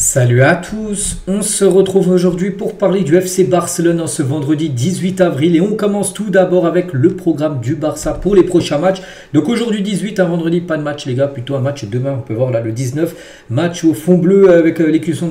Salut à tous, on se retrouve aujourd'hui pour parler du FC Barcelone en ce vendredi 18 avril et on commence tout d'abord avec le programme du Barça pour les prochains matchs. Donc aujourd'hui 18, un vendredi, pas de match les gars, plutôt un match demain, on peut voir là le 19, match au fond bleu avec l'écusson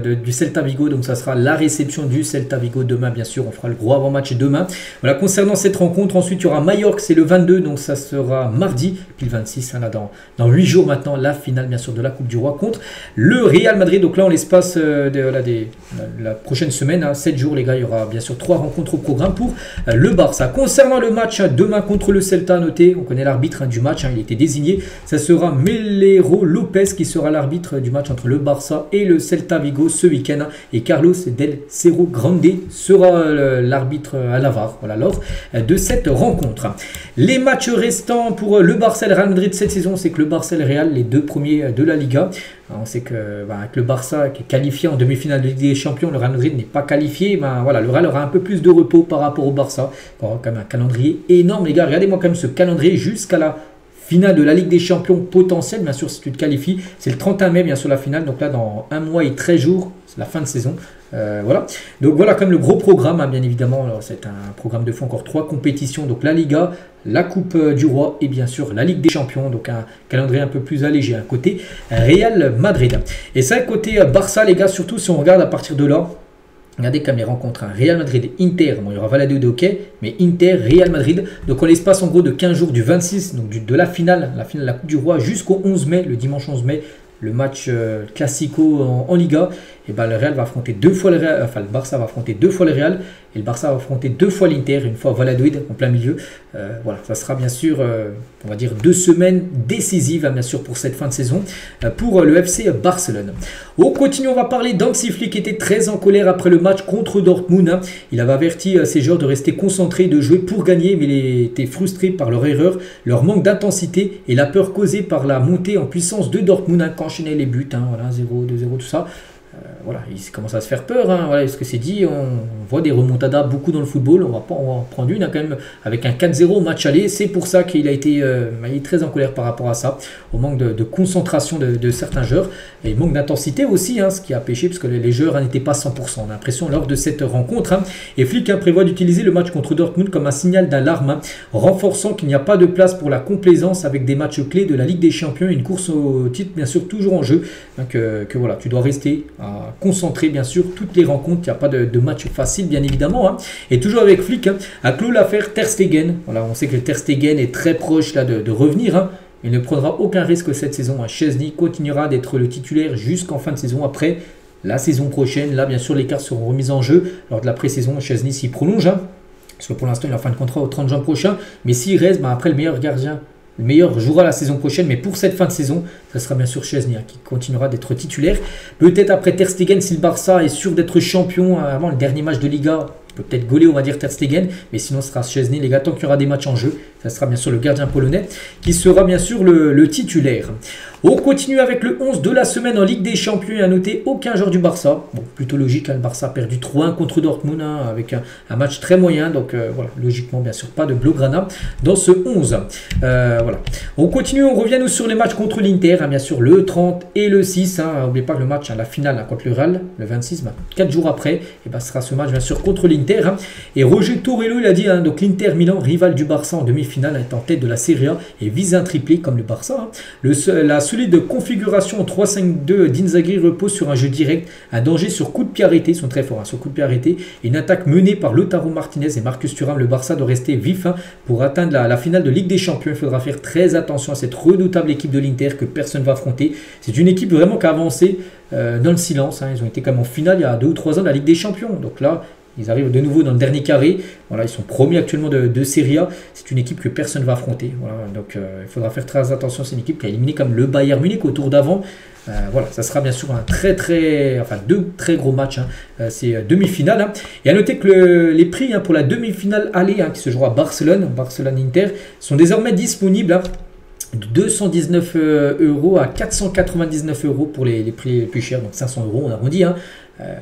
du Celta Vigo, donc ça sera la réception du Celta Vigo demain bien sûr, on fera le gros avant-match demain. Voilà, concernant cette rencontre, ensuite il y aura Mallorca, c'est le 22, donc ça sera mardi, puis le 26, hein, là, dans 8 jours maintenant, la finale bien sûr de la Coupe du Roi contre le Real Madrid. Donc là, en l'espace la prochaine semaine, hein, 7 jours, les gars, il y aura bien sûr 3 rencontres au programme pour le Barça. Concernant le match demain contre le Celta, notez, on connaît l'arbitre du match, hein, il était désigné. Ça sera Melero Lopez qui sera l'arbitre du match entre le Barça et le Celta Vigo ce week-end. Hein, et Carlos del Cerro Grande sera l'arbitre à la VAR, voilà, lors de cette rencontre. Les matchs restants pour le Barça et le Real Madrid cette saison, c'est que le Barça et le Real, les deux premiers de la Liga. On sait que avec le Barça qui est qualifié en demi-finale de Ligue des Champions, le Real Madrid n'est pas qualifié. Voilà, le Real aura un peu plus de repos par rapport au Barça. Il aura quand même un calendrier énorme, les gars. Regardez-moi quand même ce calendrier jusqu'à la finale de la Ligue des Champions potentielle. Bien sûr, si tu te qualifies, c'est le 31 mai, bien sûr, la finale. Donc là, dans 1 mois et 13 jours, c'est la fin de saison. Voilà. Donc voilà, comme le gros programme, hein, bien évidemment. C'est un programme de fond, encore 3 compétitions. Donc la Liga, la Coupe du Roi et bien sûr la Ligue des Champions. Donc un calendrier un peu plus allégé. Un côté Real Madrid. Et ça, côté Barça, les gars, surtout si on regarde à partir de là. Regardez comme les rencontres, hein. Real Madrid, Inter, bon, il y aura Valladolid de hockey, mais Inter, Real Madrid. Donc on l'espace en gros de 15 jours du 26, donc de la finale de la Coupe du Roi jusqu'au 11 mai, le dimanche 11 mai, le match classico en Liga. Et ben, le Real va affronter 2 fois le Real, enfin le Barça va affronter 2 fois le Real et le Barça va affronter 2 fois l'Inter, une fois Valladolid en plein milieu. Voilà, ça sera bien sûr, on va dire 2 semaines décisives, hein, bien sûr pour cette fin de saison pour le FC Barcelone. On continue, on va parler d'Hansi Flick qui était très en colère après le match contre Dortmund. Hein. Il avait averti ses joueurs de rester concentrés, de jouer pour gagner, mais il était frustré par leur erreur, leur manque d'intensité et la peur causée par la montée en puissance de Dortmund, hein, quand enchaînait les buts, hein, voilà, 0, 2-0, tout ça. Voilà, il commence à se faire peur, hein, voilà ce que c'est dit, on voit des remontadas beaucoup dans le football, on va en prendre une, hein, quand même, avec un 4-0 au match aller, c'est pour ça qu'il a été il est très en colère par rapport à ça, au manque de concentration de certains joueurs, et le manque d'intensité aussi, hein, ce qui a pêché, parce que les joueurs n'étaient pas 100%, on a l'impression lors de cette rencontre, hein, et Flick, hein, prévoit d'utiliser le match contre Dortmund comme un signal d'alarme, hein, renforçant qu'il n'y a pas de place pour la complaisance avec des matchs clés de la Ligue des Champions, et une course au titre bien sûr toujours en jeu, hein, que voilà, tu dois rester concentrer bien sûr toutes les rencontres, il n'y a pas de match facile bien évidemment, hein. Et toujours avec Flick, hein, a clos l'affaire Ter Stegen. Voilà, on sait que Ter Stegen est très proche là, de revenir, hein. Il ne prendra aucun risque cette saison, hein. Szczesny continuera d'être le titulaire jusqu'en fin de saison. Après la saison prochaine, là bien sûr les cartes seront remises en jeu lors de la pré-saison. Szczesny s'y prolonge, hein, parce que pour l'instant il est en fin de contrat au 30 juin prochain, mais s'il reste, après le meilleur gardien, le meilleur jouera la saison prochaine, mais pour cette fin de saison, ça sera bien sûr Szczesny, hein, qui continuera d'être titulaire. Peut-être après Ter Stegen, si le Barça est sûr d'être champion avant le dernier match de Liga, peut-être gauler, on va dire Ter Stegen, mais sinon ce sera Szczesny, les gars, tant qu'il y aura des matchs en jeu, ça sera bien sûr le gardien polonais qui sera bien sûr le titulaire. On continue avec le 11 de la semaine en Ligue des Champions et à noter aucun joueur du Barça. Bon, plutôt logique, hein, le Barça a perdu 3-1 contre Dortmund, hein, avec un match très moyen, donc voilà, logiquement bien sûr pas de Blaugrana dans ce 11. Voilà. On continue, on revient nous sur les matchs contre l'Inter, hein, bien sûr le 30 et le 6, hein, n'oubliez pas que le match, hein, la finale, hein, contre le Real, le 26, 4 jours après, et ce sera ce match bien sûr contre l'Inter, hein. Et Roger Torello il a dit, hein, donc l'Inter Milan, rival du Barça en demi-finale, est en tête de la Serie A et vise un triplé comme le Barça, hein. La solide configuration en 3-5-2 d'Inzaghi repose sur un jeu direct, un danger sur coup de pied arrêté, ils sont très forts, hein, sur coup de pied arrêté, et une attaque menée par Lautaro Martinez et Marcus Thuram. Le Barça doit rester vif, hein, pour atteindre la finale de Ligue des Champions. Il faudra faire très attention à cette redoutable équipe de l'Inter que personne ne va affronter. C'est une équipe vraiment qui a avancé dans le silence, hein. Ils ont été quand même en finale il y a 2 ou 3 ans de la Ligue des Champions, donc là ils arrivent de nouveau dans le dernier carré. Voilà, ils sont premiers actuellement de Serie A. C'est une équipe que personne ne va affronter. Voilà, donc il faudra faire très attention. C'est une équipe qui a éliminé comme le Bayern Munich au tour d'avant. Voilà, ça sera bien sûr un deux très gros matchs, hein. C'est demi-finale, hein. Et à noter que les prix, hein, pour la demi-finale aller, hein, qui se jouera à Barcelone-Inter, sont désormais disponibles, hein, de 219 € à 499 € pour les prix les plus chers, donc 500 € on arrondit, hein.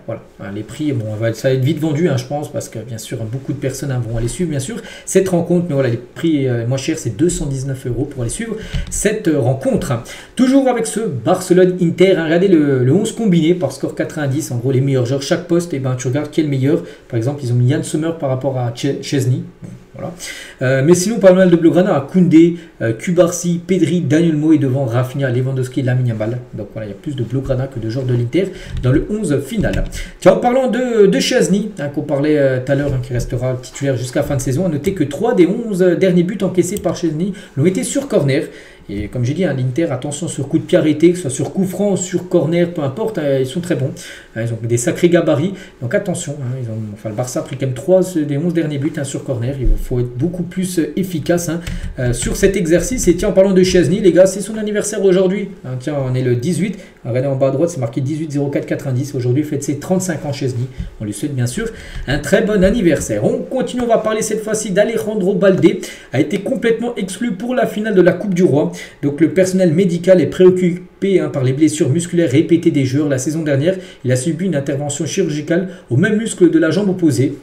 Voilà, hein, les prix, bon, ça va être vite vendu, hein, je pense, parce que bien sûr, beaucoup de personnes vont aller suivre, bien sûr, cette rencontre. Mais voilà, les prix moins chers, c'est 219 € pour aller suivre cette rencontre. Toujours avec ce Barcelone-Inter, hein, regardez le 11 combiné par score 90. En gros, les meilleurs joueurs, chaque poste, et ben, tu regardes qui est le meilleur. Par exemple, ils ont mis Yann Sommer par rapport à Chesney. Bon, voilà. Mais sinon, pas mal de Blaugrana à Koundé, Cubarsí, Pedri, Daniel Mo et devant Rafinha, Lewandowski et Lamine Yamal. Donc voilà, il y a plus de Blaugrana que de joueurs de l'Inter dans le 11 final. Tiens, en parlant de Chesney, hein, qu'on parlait tout à l'heure, hein, qui restera titulaire jusqu'à fin de saison, à noter que 3 des 11 derniers buts encaissés par Chesney l'ont été sur corner. Et comme j'ai dit, hein, l'Inter, attention sur coup de pied arrêté, que ce soit sur coup franc, sur corner, peu importe, ils sont très bons. Ils ont des sacrés gabarits, donc attention. Hein, le Barça a pris quand même 3 des 11 derniers buts, hein, sur corner. Il faut être beaucoup plus efficace, hein, sur cet exercice. Et tiens, en parlant de Chesney, les gars, c'est son anniversaire aujourd'hui. Hein, tiens, on est le 18. Regardez en bas à droite, c'est marqué 18-04-90. Aujourd'hui, il fête ses 35 ans Chesney. On lui souhaite bien sûr un très bon anniversaire. On continue, on va parler cette fois-ci d'Alejandro Balde. A été complètement exclu pour la finale de la Coupe du Roi. Donc le personnel médical est préoccupé, hein, par les blessures musculaires répétées des joueurs. La saison dernière, il a subi une intervention chirurgicale au même muscle de la jambe opposée.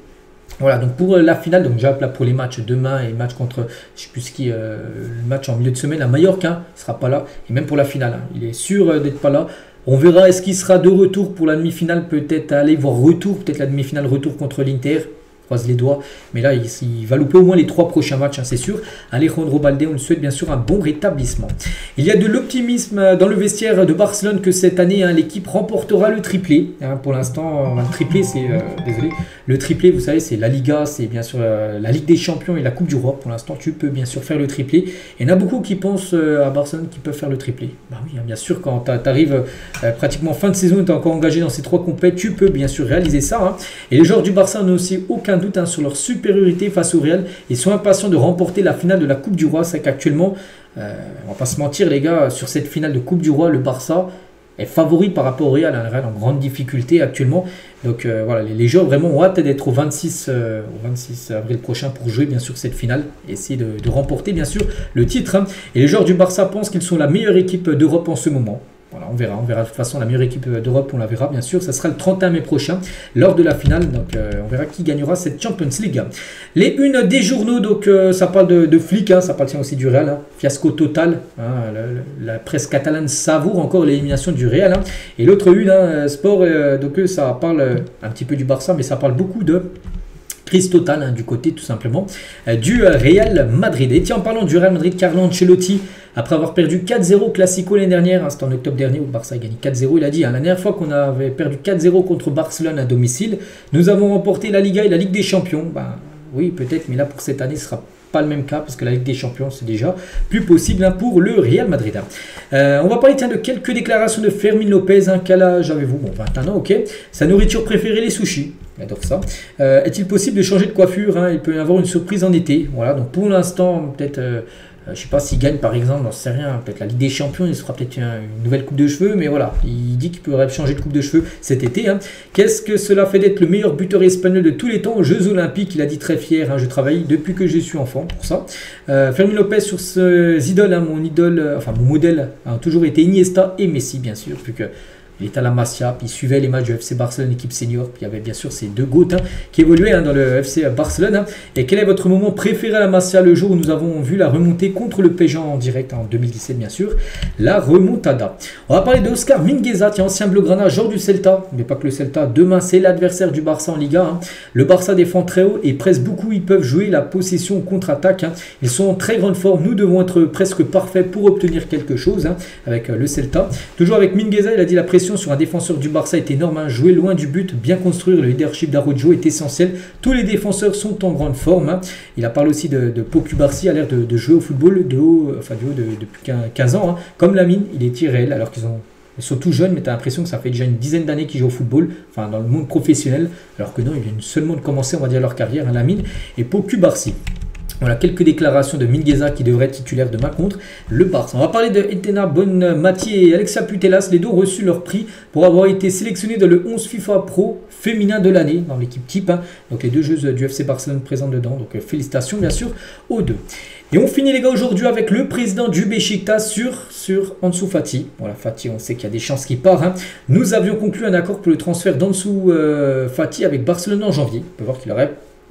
Voilà, donc pour la finale, donc déjà pour les matchs demain et match contre, je sais plus qui, le match en milieu de semaine à Mallorca, il ne sera pas là. Et même pour la finale, hein, il est sûr d'être pas là. On verra, est-ce qu'il sera de retour pour la demi-finale, peut-être aller voir retour, peut-être la demi-finale retour contre l'Inter. Croise les doigts, mais là il va louper au moins les 3 prochains matchs, hein, c'est sûr. Alejandro Balde, on lui souhaite bien sûr un bon rétablissement. Il y a de l'optimisme dans le vestiaire de Barcelone que cette année, hein, l'équipe remportera le triplé. Hein, pour l'instant, le triplé, c'est désolé, le triplé, vous savez, c'est la Liga, c'est bien sûr la Ligue des Champions et la Coupe du Roi. Pour l'instant, tu peux bien sûr faire le triplé. Et il y en a beaucoup qui pensent à Barcelone qui peuvent faire le triplé. Bah oui, hein, bien sûr, quand tu arrives pratiquement fin de saison et tu es encore engagé dans ces 3 compètes, tu peux bien sûr réaliser ça. Hein. Et les joueurs du Barça n'ont aussi aucun doute, hein, sur leur supériorité face au Real. Ils sont impatients de remporter la finale de la Coupe du Roi. C'est qu'actuellement, on va pas se mentir les gars, sur cette finale de Coupe du Roi, le Barça est favori par rapport au Real. Le Real en grande difficulté actuellement. Donc voilà, les joueurs vraiment ont hâte d'être au 26 avril prochain pour jouer bien sûr cette finale. Essayer de remporter bien sûr le titre. Hein. Et les joueurs du Barça pensent qu'ils sont la meilleure équipe d'Europe en ce moment. Voilà, on verra de toute façon la meilleure équipe d'Europe, on la verra bien sûr, ça sera le 31 mai prochain lors de la finale, donc on verra qui gagnera cette Champions League. Les unes des journaux, donc ça parle de flics, hein, ça parle aussi du Real, hein, fiasco total, hein, la presse catalane savoure encore l'élimination du Real, hein, et l'autre une, hein, sport, donc ça parle un petit peu du Barça, mais ça parle beaucoup de crise totale, hein, du côté tout simplement du Real Madrid. Et tiens, en parlant du Real Madrid, Carlo Ancelotti, après avoir perdu 4-0 Classico l'année dernière, hein, c'était en octobre dernier où le Barça a gagné 4-0, il a dit, hein, la dernière fois qu'on avait perdu 4-0 contre Barcelone à domicile, nous avons remporté la Liga et la Ligue des Champions. Ben, oui, peut-être, mais là pour cette année, ce sera pas le même cas parce que la Ligue des Champions c'est déjà plus possible, hein, pour le Real Madrid. On va parler, tiens, de quelques déclarations de Fermín López. Hein, quel âge avez-vous? Bon, 21 ans, ok. Sa nourriture préférée, les sushis. Il adore ça. Est-il possible de changer de coiffure? Hein, il peut y avoir une surprise en été. Voilà, donc pour l'instant, peut-être, je ne sais pas s'il gagne par exemple, j'en sais rien, peut-être la Ligue des Champions, il se fera peut-être une nouvelle coupe de cheveux, mais voilà, il dit qu'il pourrait changer de coupe de cheveux cet été. Hein. Qu'est-ce que cela fait d'être le meilleur buteur espagnol de tous les temps aux Jeux Olympiques? Il a dit très fier, hein, je travaille depuis que je suis enfant pour ça. Fermín López sur ses idoles, hein, mon idole, enfin mon modèle a toujours été Iniesta et Messi bien sûr, vu que il était à la Masia, puis il suivait les matchs du FC Barcelone, équipe senior. Puis il y avait bien sûr ces 2 GOAT, hein, qui évoluaient, hein, dans le FC Barcelone. Hein. Et quel est votre moment préféré à la Masia, le jour où nous avons vu la remontée contre le PSG en direct, en 2017 bien sûr, la remontada. On va parler de Oscar Mingueza, ancien Blaugrana, joueur du Celta, mais pas que le Celta. Demain c'est l'adversaire du Barça en Liga. Hein. Le Barça défend très haut et presse beaucoup, ils peuvent jouer la possession au contre-attaque. Hein. Ils sont en très grande forme, nous devons être presque parfaits pour obtenir quelque chose, hein, avec le Celta. Toujours avec Mingueza, il a dit la pression sur un défenseur du Barça est énorme, hein. Jouer loin du but, bien construire, le leadership d'Araujo est essentiel. Tous les défenseurs sont en grande forme. Hein. Il a parlé aussi de Pau Cubarsí, a l'air de jouer au football depuis 15 ans. Hein. Comme Lamine, il est irréel alors qu'ils sont tout jeunes, mais tu as l'impression que ça fait déjà une dizaine d'années qu'ils jouent au football, enfin dans le monde professionnel, alors que non, ils viennent seulement de commencer, on va dire, leur carrière, hein, Lamine et Pau Cubarsí. Voilà, quelques déclarations de Mingueza qui devrait être titulaire demain contre le Barça. On va parler de Etena Bonmati et Alexia Putellas. Les deux ont reçu leur prix pour avoir été sélectionnés dans le 11 FIFA Pro féminin de l'année, dans l'équipe type. Hein. Donc les deux joueuses du FC Barcelone présentes dedans. Donc félicitations bien sûr aux deux. Et on finit les gars aujourd'hui avec le président du Beşiktaş sur Ansu Fati. Voilà, Fati, on sait qu'il y a des chances qu'il part. Hein. Nous avions conclu un accord pour le transfert d'Ansu Fati avec Barcelone en janvier. On peut voir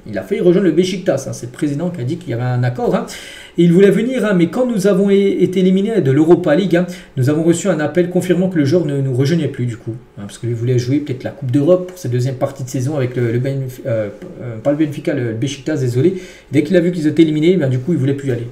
il a failli rejoindre le Beşiktaş. Hein. C'est le président qui a dit qu'il y avait un accord. Hein. Et il voulait venir, hein, mais quand nous avons été éliminés de l'Europa League, hein, nous avons reçu un appel confirmant que le joueur ne nous rejoignait plus du coup. Hein, parce qu'il voulait jouer peut-être la Coupe d'Europe pour sa deuxième partie de saison avec pas le Benfica, le Beşiktaş, désolé. Dès qu'il a vu qu'ils étaient éliminés, ben, du coup il ne voulait plus y aller.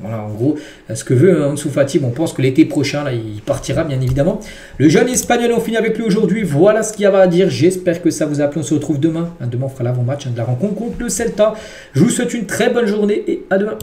Voilà, en gros, ce que veut Ansu Fati, bon, on pense que l'été prochain, là, il partira, bien évidemment. Le jeune espagnol, on finit avec lui aujourd'hui. Voilà ce qu'il y avait à dire. J'espère que ça vous a plu. On se retrouve demain. Demain, on fera l'avant-match de la rencontre contre le Celta. Je vous souhaite une très bonne journée et à demain.